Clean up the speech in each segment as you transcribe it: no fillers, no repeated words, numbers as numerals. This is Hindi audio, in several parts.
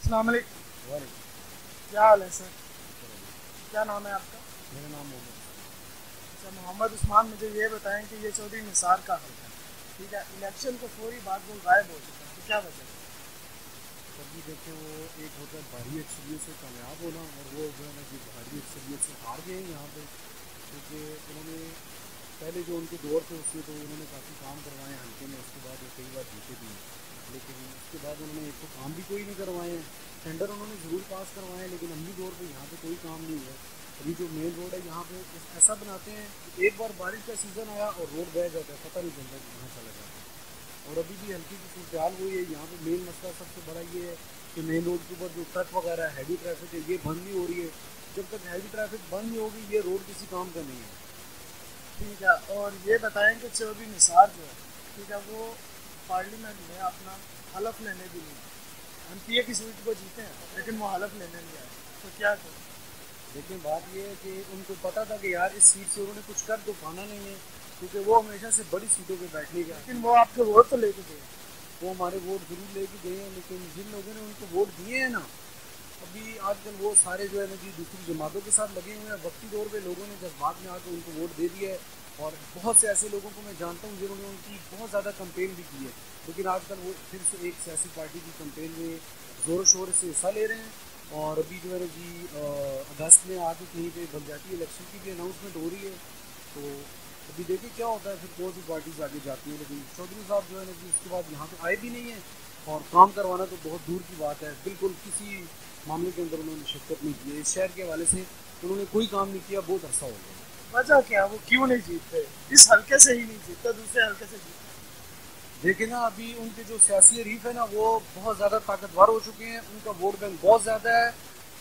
अस्सलाम वालेकुम। वालेकुम। क्या हाल है सर? क्या नाम है आपका? मेरा नाम मोहम्मद इस्माइल। अच्छा मोहम्मद उस्मान, मुझे ये बताएं कि ये चौधरी निसार का हल है, ठीक है, इलेक्शन के फौरी बाद वो गायब हो चुका है, तो क्या वजह है? सर जी देखें, वो एक होता है भारी अक्सरियत से कामयाब होना, और वो जो है ना कि भारी अक्सरियत से हार गए हैं यहाँ पे। क्योंकि उन्होंने पहले जो उनके दौर थे उससे तो उन्होंने काफ़ी काम करवाए हैं हल्के में, उसके बाद वो कई बार जीते भी हैं। लेकिन उसके बाद उन्होंने एक तो काम भी कोई नहीं करवाए हैं। टेंडर उन्होंने ज़रूर पास करवाए हैं, लेकिन अमली तौर पे यहाँ पे कोई काम नहीं हुआ। अभी जो मेन रोड है यहाँ पे ऐसा बनाते हैं कि एक बार बारिश का सीज़न आया और रोड बह जाता है, पता नहीं चलता कि कहाँ चला जाता है। और अभी भी हल्की सी सूरत हुई है यहाँ पे। मेन मसला सबसे बड़ा ये है कि मेन रोड के ऊपर जो ट्रक वगैरह है, हैवी ट्रैफिक है, ये बंद नहीं हो रही है। जब तक हैवी ट्रैफिक बंद नहीं होगी ये रोड किसी काम का नहीं है। ठीक है, और ये बताएं कि चौधरी निसार जो है, ठीक है, वो पार्लियामेंट में अपना हलफ लेने भी नहीं आए। एमपीए की सीट को जीते हैं लेकिन वो हलफ लेने नहीं आए, तो क्या करें? लेकिन बात ये है कि उनको पता था कि यार इस सीट से उन्होंने कुछ कर तो पाना नहीं है, क्योंकि वो हमेशा से बड़ी सीटों पे बैठने का। लेकिन वो आपके वोट तो लेके गए। वो हमारे वोट जरूर लेके गए हैं, लेकिन जिन लोगों ने उनको वोट दिए हैं ना, अभी आजकल वो सारे जो है ना कि दूसरी जमातों के साथ लगे हुए हैं। वक्ती तौर पे लोगों ने जज्बात में आकर उनको वोट दे दिया है, और बहुत से ऐसे लोगों को मैं जानता हूँ जिन्होंने उनकी बहुत ज़्यादा कंपेन भी की है। लेकिन आजकल वो फिर से एक सियासी पार्टी की कंपेन में ज़ोर शोर से हिस्सा ले रहे हैं। और अभी जो है ना जी अगस्त में आके कहीं पे बलजाती इलेक्शन की भी अनाउंसमेंट हो रही है। तो अभी देखिए क्या होता है, फिर कौन सी पार्टीज आगे जाती है। लेकिन चौधरी साहब जो है ना जी उसके बाद यहाँ पे आए भी नहीं है, और काम करवाना तो बहुत दूर की बात है। बिल्कुल किसी मामले के अंदर उन्होंने शिरकत नहीं की है। इस शहर के हवाले से उन्होंने कोई काम नहीं किया, बहुत अरसा हो गया। वजह क्या, वो क्यों नहीं जीतते? इस हल्के से ही नहीं जीतते, दूसरे हल्के से जीतते। लेकिन ना अभी उनके जो सियासी हरीफ है ना वो बहुत ज़्यादा ताकतवर हो चुके हैं, उनका वोट बैंक बहुत ज़्यादा है।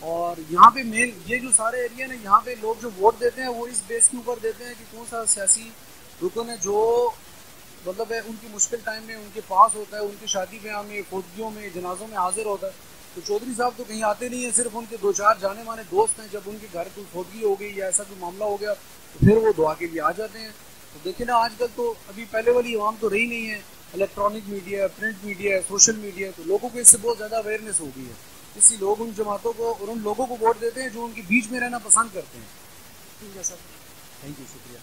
और यहाँ पे मेन ये जो सारे एरिया ना, यहाँ पे लोग जो वोट देते हैं वो इस बेस के ऊपर देते हैं कि कौन सा सियासी रुकन है जो मतलब है उनकी मुश्किल टाइम में उनके पास होता है, उनकी शादी ब्याह में, फौजियों में, जनाजों में हाजिर होता है। तो चौधरी साहब तो कहीं आते नहीं है, सिर्फ उनके दो चार जाने माने दोस्त हैं। जब उनके घर कोई फौजी हो गई या ऐसा कोई मामला हो गया तो फिर वो दुआ के लिए आ जाते हैं। तो देखिए ना आजकल तो अभी पहले वाली आवाम तो रही नहीं है। इलेक्ट्रॉनिक मीडिया है, प्रिंट मीडिया है, सोशल मीडिया है, तो लोगों को इससे बहुत ज़्यादा अवेयरनेस हो गई है। इसलिए लोग उन जमातों को और उन लोगों को वोट देते हैं जो उनके बीच में रहना पसंद करते हैं। ठीक है सर। थैंक यू, शुक्रिया।